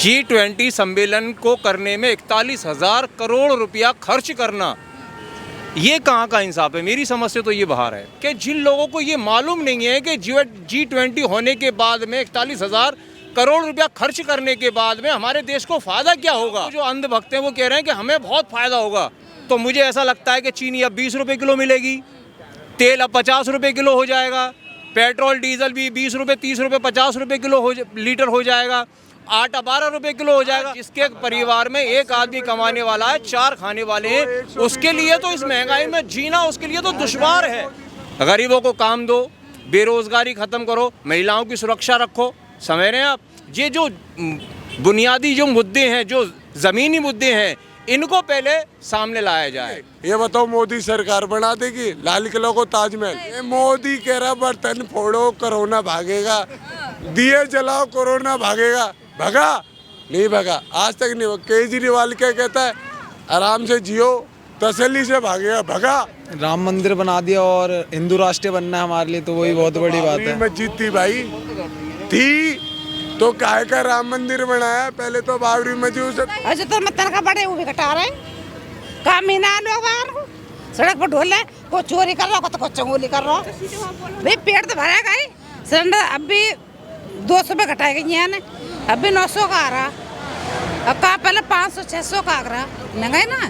G20 सम्मेलन को करने में 41,000 करोड़ रुपया खर्च करना, ये कहाँ का इंसाफ है? मेरी समझ से तो ये बाहर है कि जिन लोगों को ये मालूम नहीं है कि G20 होने के बाद में 41,000 करोड़ रुपया खर्च करने के बाद में हमारे देश को फ़ायदा क्या होगा। जो अंधभक्त हैं वो कह रहे हैं कि हमें बहुत फ़ायदा होगा। तो मुझे ऐसा लगता है कि चीनी अब 20 रुपये किलो मिलेगी, तेल अब 50 रुपये किलो हो जाएगा, पेट्रोल डीजल भी 20 रुपये 30 रुपये 50 रुपये किलो लीटर हो जाएगा, आटा 12 रुपये किलो हो जाएगा। जिसके परिवार में एक आदमी कमाने वाला है, 4 खाने वाले हैं, उसके लिए तो इस महंगाई में जीना उसके लिए तो दुश्वार है। गरीबों को काम दो, बेरोजगारी ख़त्म करो, महिलाओं की सुरक्षा रखो। समझ रहे हैं आप? ये जो बुनियादी जो मुद्दे हैं, जो ज़मीनी मुद्दे हैं, इनको पहले सामने लाया जाए। ये बताओ, मोदी सरकार बना देगी लाल किला को ताजमहल? ये मोदी कह रहा बर्तन फोड़ो कोरोना भागेगा, दिए जलाओ कोरोना भागेगा। भगा नहीं, भगा आज तक नहीं। केजरीवाल क्या कहता है? आराम से जियो, तसल्ली से भागेगा। भगा। राम मंदिर बना दिया और हिंदू राष्ट्र बनना है हमारे लिए, तो वही बहुत बड़ी बात है। मस्जिद थी भाई, थी तो काहे का राम मंदिर बनाया? पहले तो बाबरी मस्जिद। अच्छा तो मैं तनखा बड़े वो भी घटा रहे काम ही ना लोग सड़क पर ढोल है, कोई चोरी कर रहा हो तो चंगोली कर रहा हो। भाई पेट तो भरेगा ही। सिलेंडर अब भी 200 रुपये घटाए गई है, अब भी 900 का आ रहा, अब कहा पहले 500-600 का आ रहा, महंगाई ना।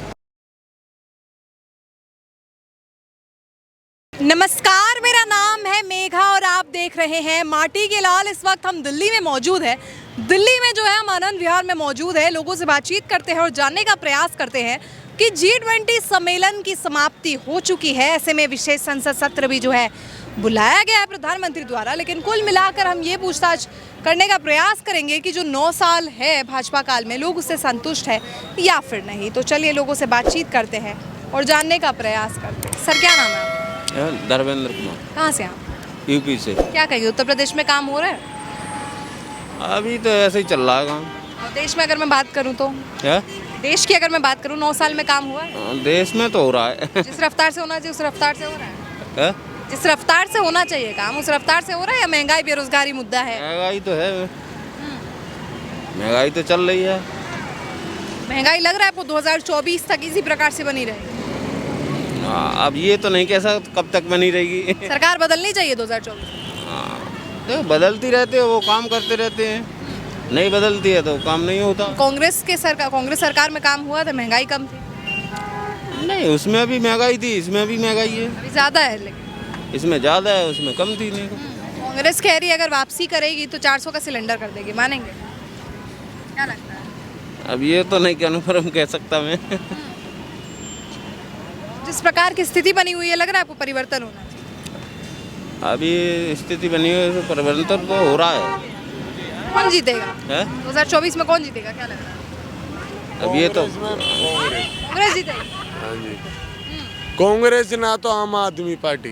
नमस्कार, मेरा नाम है मेघा और आप देख रहे हैं माटी के लाल। इस वक्त हम दिल्ली में मौजूद है। दिल्ली में जो है हम आनंद विहार में मौजूद है। लोगों से बातचीत करते हैं और जानने का प्रयास करते हैं कि G20 सम्मेलन की समाप्ति हो चुकी है। ऐसे में विशेष संसद सत्र भी जो है बुलाया गया है प्रधानमंत्री द्वारा। लेकिन कुल मिलाकर हम ये पूछताछ करने का प्रयास करेंगे कि जो 9 साल है भाजपा काल में, लोग उससे संतुष्ट है या फिर नहीं। तो चलिए लोगों से बातचीत करते हैं और जानने का प्रयास करते हैं। सर, क्या नाम है आपका? धर्मेंद्र कुमार। कहाँ से आप? यूपी से। क्या कहिए, उत्तर प्रदेश में काम हो रहा है? अभी तो ऐसे ही चल रहा है काम। और देश में अगर मैं बात करूँ तो? क्या? देश की अगर मैं बात करूँ, 9 साल में काम हुआ है? देश में तो हो रहा है। जिस रफ्तार से होना चाहिए उस रफ्तार से हो रहा है? क्या? जिस रफ्तार से होना चाहिए काम उस रफ्तार से हो रहा है या महंगाई बेरोजगारी मुद्दा है? महंगाई तो है, महंगाई तो चल रही है। महंगाई लग रहा है आपको 2024 तक इसी प्रकार से बनी रहेगी? अब ये तो नहीं कह सकते कब तक बनी रहेगी। सरकार बदलनी चाहिए 2024। तो बदलती रहती है, वो काम करते रहते हैं। नहीं बदलती है तो काम नहीं होता। कांग्रेस सरकार में काम हुआ था, महंगाई कम थी? नहीं, उसमें भी महंगाई थी, इसमें भी महंगाई है। अभी ज्यादा है, लेकिन इसमें ज़्यादा है, उसमें कम थी। नहीं, कांग्रेस कह रही है अगर वापसी करेगी तो 400 का सिलेंडर कर देगी, मानेंगे? क्या लगता है? अब ये तो नहीं कन्फर्म कह सकता मैं। जिस प्रकार की स्थिति बनी हुई है, लग रहा है आपको परिवर्तन होना चाहिए? अभी स्थिति बनी हुई है, परिवर्तन तो हो रहा है। कौन जीतेगा? 2024 में कौन जीतेगा, क्या लग रहा है? अब ये तो कांग्रेस जीतेगी। हाँ जी, कांग्रेस ना तो आम आदमी पार्टी।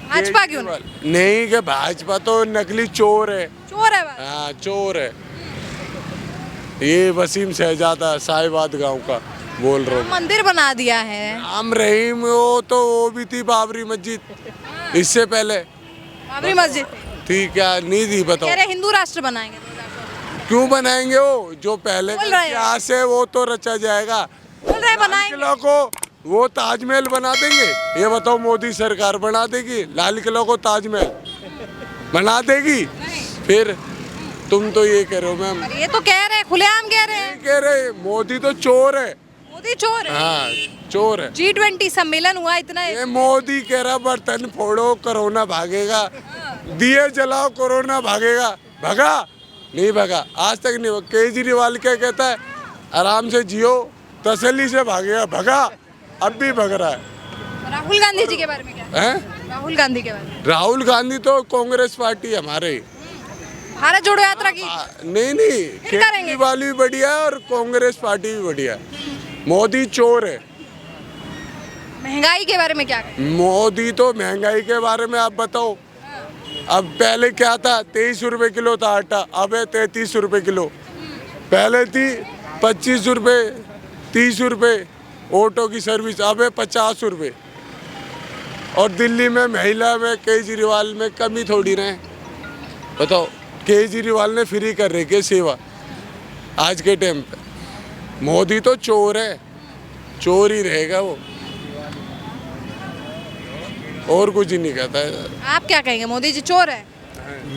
भाजपा क्यों नहीं? नहीं, कि भाजपा तो नकली चोर है। चोर है भाजपा? हाँ, चोर है। ये वसीम शहजादा साहिबाद गांव का बोल रहा हूँ। मंदिर बना दिया है। राम रहीम, वो भी थी बाबरी मस्जिद इससे पहले। बाबरी मस्जिद ठीक है, नहीं थी, बताओ। कह रहे हिंदू राष्ट्र बनाएंगे 2024। क्यों बनाएंगे? वो जो पहले बोल रहे हैं। इतिहास है वो तो रचा जाएगा। बोल रहे बनाएंगे। लाल किला को वो ताजमहल बना देंगे? ये बताओ, मोदी सरकार बना देगी लाल किला को ताजमहल? बना देगी? फिर तुम तो ये कह रहे हो मैम। ये तो कह रहे हैं, खुलेआम कह रहे हैं। कह रहे मोदी तो चोर है। मोदी चोर है? हाँ, चोर है। G20 सम्मेलन हुआ इतना ये मोदी कह रहा बर्तन फोड़ो कोरोना भागेगा, दिए जलाओ कोरोना भागेगा। भगा नहीं, भगा आज तक नहीं। केजरीवाल क्या कहता है? आराम से जियो, तसल्ली से भागेगा। भगा, अब भी भग रहा है। राहुल गांधी जी के बारे में क्या है? राहुल गांधी के बारे में? राहुल गांधी तो कांग्रेस पार्टी हमारे। भारत जोड़ो यात्रा की? नहीं, फिर करेंगे। केजरीवाल भी बढ़िया है और कांग्रेस पार्टी भी बढ़िया है। मोदी चोर है। महंगाई के बारे में क्या कहें? मोदी तो महंगाई के बारे में आप बताओ। अब पहले क्या था? 23 रुपये किलो था आटा, अब है 33 रुपये किलो। पहले थी 25 रुपये 30 रुपये ऑटो की सर्विस, अब है 50 रुपये। और दिल्ली में महिला में केजरीवाल में कमी थोड़ी रहे। बताओ, केजरीवाल ने फ्री कर रही है सेवा। आज के टाइम पे मोदी तो चोर है, चोर ही रहेगा वो, और कुछ ही नहीं कहता है। आप क्या कहेंगे, मोदी जी चोर है?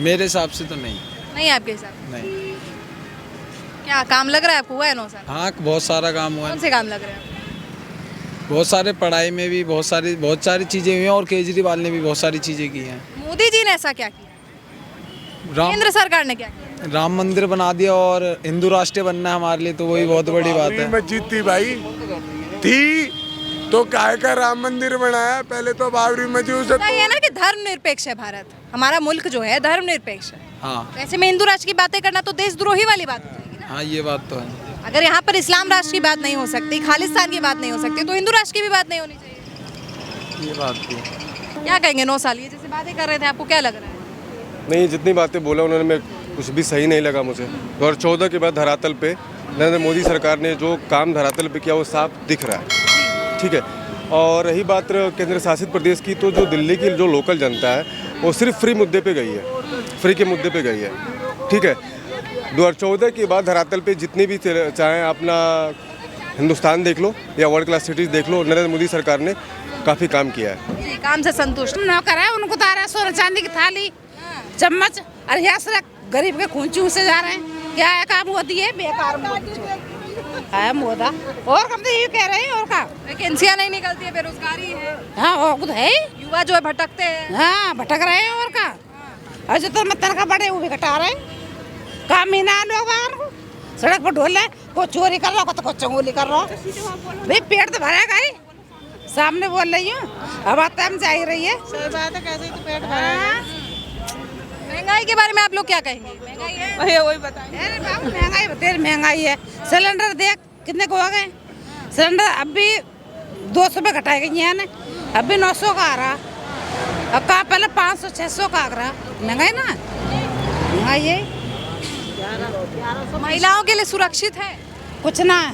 मेरे हिसाब से तो नहीं। नहीं आपके हिसाब से? नहीं। क्या काम लग रहा है आपको, हुआ है 9 साल? हाँ, बहुत सारा काम हुआ कौन है। से काम लग रहे हैं? बहुत सारे पढ़ाई में भी बहुत सारी चीज़ें हुई हैं, और केजरीवाल ने भी बहुत सारी चीज़ें की हैं। मोदी जी ने ऐसा क्या किया? केंद्र सरकार ने क्या किया? राम मंदिर बना दिया, और हिंदू राष्ट्र बनना है हमारे लिए, तो वही बहुत बड़ी बात बाबरी है। मस्जिद थी भाई, थी तो काहे का राम मंदिर बनाया, पहले तो बाबरी मस्जिद उसे होता ये है ना कि धर्मनिरपेक्ष है भारत, हमारा मुल्क जो है धर्मनिरपेक्ष है। हाँ वैसे में हिंदू राष्ट्र की बातें करना तो देशद्रोही वाली बात हो जाएगी ना। हाँ, ये बात तो है। अगर यहाँ पर इस्लाम राष्ट्र की बात नहीं हो सकती, खालिस्तान की बात नहीं हो सकती, तो हिंदू राष्ट्र की भी बात नहीं होनी चाहिए। ये बात भी। क्या कहेंगे 9 साल ये जैसे बातें कर रहे थे, आपको क्या लग रहा है? नहीं, जितनी बातें बोला उन्होंने, मैं कुछ भी सही नहीं लगा मुझे। 2014 के बाद धरातल पे नरेंद्र मोदी सरकार ने जो काम धरातल पे किया वो साफ दिख रहा है, ठीक है। और रही बात केंद्र शासित प्रदेश की, तो जो दिल्ली की जो लोकल जनता है वो सिर्फ फ्री मुद्दे पे गई है, फ्री के मुद्दे पे गई है, ठीक है। 2014 के बाद धरातल पे जितने भी चाहे अपना हिंदुस्तान देख लो या वर्ल्ड क्लास सिटीज़ देख लो, नरेंद्र मोदी सरकार ने काफ़ी काम किया है। जी, काम से संतुष्ट? नौकर है, उनको तो आ रहा है सोना चांदी की थाली, चम्मच, और यहाँ से गरीब के खून चूसे जा रहे हैं। क्या है काम मोदी है, बेकार मोदी है मोदा। और कम तो ये कह रहे हैं, और का वैकेंसियां नहीं निकलती है, बेरोजगारी है, हाँ और कुछ है, युवा जो है भटकते हैं। हाँ भटक रहे हैं, और का और जो तो तनखा बड़े वो भी घटा रहे हैं। काम ही ना लोग बाहर को सड़क पर ढोल है, कोई चोरी कर रहा हो, कोई चंगोली कर रहा हो। भाई पेट तो भरेगा ही, सामने बोल रही हूँ, अब आता हम जा ही रही है। सही बात है, कैसे तो पेट भरेगा। महंगाई के बारे में आप लोग क्या कहेंगे? महंगाई है? वही बताइए। अरे बाबू महंगाई तेरी महंगाई है, सिलेंडर देख कितने को हो गए सिलेंडर, अब भी 200 रुपये घटाए गई हैं, अब भी 900 का आ रहा, अब कहाँ पहले 500-600 का आ रहा। महंगाई ना, महंगाई है। महिलाओं के लिए सुरक्षित है? कुछ ना है।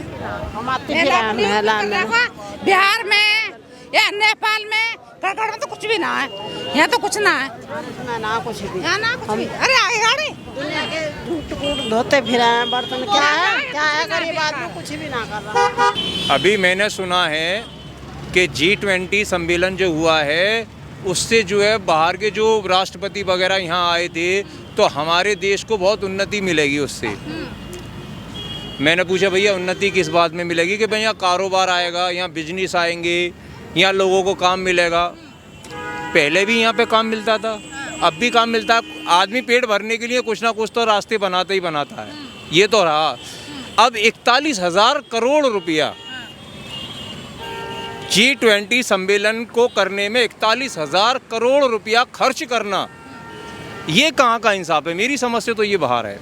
बिहार में या नेपाल में कड़कड़ में तो कुछ भी ना है, यहाँ तो कुछ ना है, ना कुछ भी। यहाँ ना कुछ भी। अरे आगे गाड़ी दुनिया के टूट कूट धोते फिरे हैं बर्तन, क्या है गरीब आदमी कुछ भी ना कर रहा। अभी मैंने सुना है कि G20 सम्मेलन जो हुआ है उससे जो है बाहर के जो राष्ट्रपति वगैरह यहाँ आए थे, तो हमारे देश को बहुत उन्नति मिलेगी उससे। मैंने पूछा भैया उन्नति किस बात में मिलेगी, कि भैया कारोबार आएगा, यहाँ बिजनेस आएंगे, यहाँ लोगों को काम मिलेगा। पहले भी यहाँ पे काम मिलता था, अब भी काम मिलता है। आदमी पेट भरने के लिए कुछ ना कुछ तो रास्ते बनाता ही बनाता है, ये तो रहा। अब 41,000 करोड़ रुपया G20 सम्मेलन को करने में 41,000 करोड़ रुपया खर्च करना, ये कहाँ का इंसाफ है? मेरी समझ से तो ये बाहर है।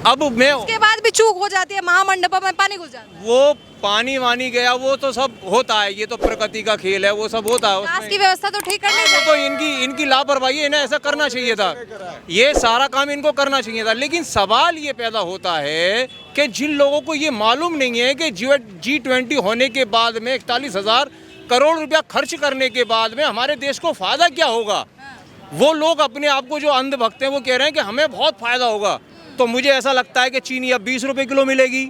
अब मैं उसके बाद भी चूक हो जाती है, महामंडपम में पानी घुस जाता है। वो पानी वानी गया, वो तो सब होता है, ये तो प्रकृति का खेल है, वो सब होता है विकास उसमें। की व्यवस्था तो ठीक करनी वो तो इनकी लापरवाही है ना, ऐसा करना चाहिए था, ये सारा काम इनको करना चाहिए था। लेकिन सवाल ये पैदा होता है कि जिन लोगों को ये मालूम नहीं है कि G20 होने के बाद में 41,000 करोड़ रुपया खर्च करने के बाद में हमारे देश को फायदा क्या होगा, वो लोग अपने आप को जो अंधभक्त हैं वो कह रहे हैं कि हमें बहुत फायदा होगा। तो मुझे ऐसा लगता है कि चीनी अब 20 रुपये किलो मिलेगी,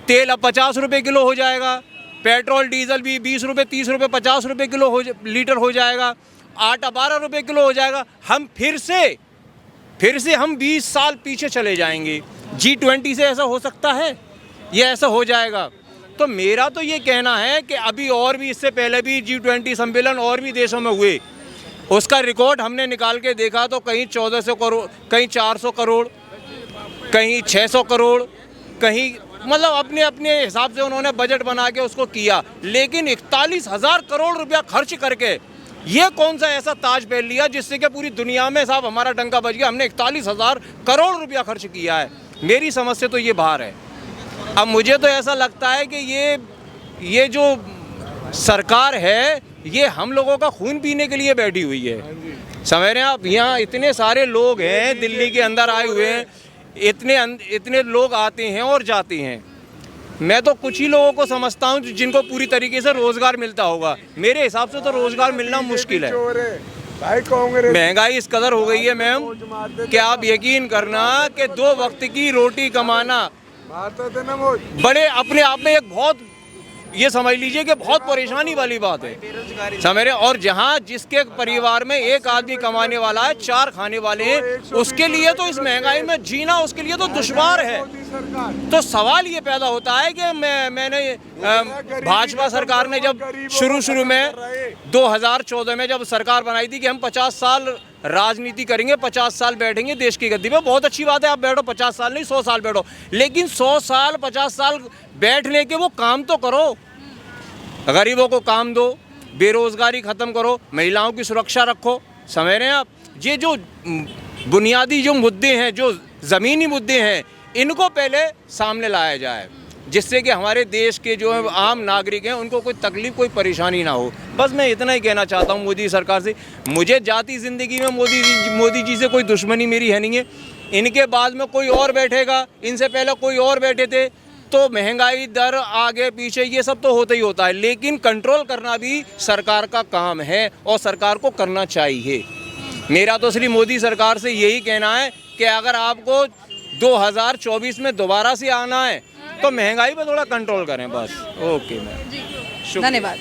तेल अब 50 रुपये किलो हो जाएगा, पेट्रोल डीजल भी 20 रुपये 30 रुपये 50 रुपये किलो लीटर हो जाएगा, आटा 12 रुपये किलो हो जाएगा। हम फिर से हम 20 साल पीछे चले जाएंगे। G20 से ऐसा हो सकता है? ये ऐसा हो जाएगा? तो मेरा तो ये कहना है कि अभी और भी इससे पहले भी G20 सम्मेलन और भी देशों में हुए, उसका रिकॉर्ड हमने निकाल के देखा तो कहीं 1400 करोड़, कहीं 400 करोड़, कहीं 600 करोड़, कहीं मतलब अपने अपने हिसाब से उन्होंने बजट बना के उसको किया। लेकिन 41,000 करोड़ रुपया खर्च करके ये कौन सा ऐसा ताज पहन लिया जिससे कि पूरी दुनिया में साहब हमारा डंका बज गया? हमने 41,000 करोड़ रुपया खर्च किया है। मेरी समझ से तो ये बाहर है। अब मुझे तो ऐसा लगता है कि ये जो सरकार है ये हम लोगों का खून पीने के लिए बैठी हुई है। समझ रहे हैं आप? यहाँ इतने सारे लोग हैं दिल्ली के अंदर आए हुए हैं, इतने लोग आते हैं और जाते हैं। मैं तो कुछ ही लोगों को समझता हूँ जिनको पूरी तरीके से रोजगार मिलता होगा। मेरे हिसाब से तो रोजगार मिलना मुश्किल है। भाई कांग्रेस महंगाई इस कदर हो गई है मैम कि आप यकीन करना कि 2 वक्त की रोटी कमाना बड़े अपने आप में एक बहुत, ये समझ लीजिए कि बहुत परेशानी वाली बात है समझ रहे। और जहाँ जिसके परिवार में एक आदमी कमाने वाला है, 4 खाने वाले हैं, उसके लिए तो इस महंगाई में जीना उसके लिए तो दुश्वार है। तो सवाल ये पैदा होता है कि मैंने भाजपा सरकार ने जब शुरू में 2014 में जब सरकार बनाई थी कि हम 50 साल राजनीति करेंगे, 50 साल बैठेंगे देश की गद्दी पे, बहुत अच्छी बात है, आप बैठो, 50 साल नहीं 100 साल बैठो, लेकिन 100 साल 50 साल बैठने के वो काम तो करो, गरीबों को काम दो, बेरोजगारी खत्म करो, महिलाओं की सुरक्षा रखो। समझ रहे हैं आप? ये जो बुनियादी जो मुद्दे हैं, जो ज़मीनी मुद्दे हैं, इनको पहले सामने लाया जाए, जिससे कि हमारे देश के जो आम नागरिक हैं उनको कोई तकलीफ, कोई परेशानी ना हो। बस मैं इतना ही कहना चाहता हूँ मोदी सरकार से। मुझे जाती ज़िंदगी में मोदी जी से कोई दुश्मनी मेरी है नहीं है। इनके बाद में कोई और बैठेगा, इनसे पहले कोई और बैठे थे, तो महंगाई दर आगे पीछे ये सब तो होता ही होता है, लेकिन कंट्रोल करना भी सरकार का काम है और सरकार को करना चाहिए। मेरा तो इसलिए मोदी सरकार से यही कहना है कि अगर आपको 2024 में दोबारा से आना है तो महंगाई पे थोड़ा कंट्रोल करें बस। ओके मैम, धन्यवाद।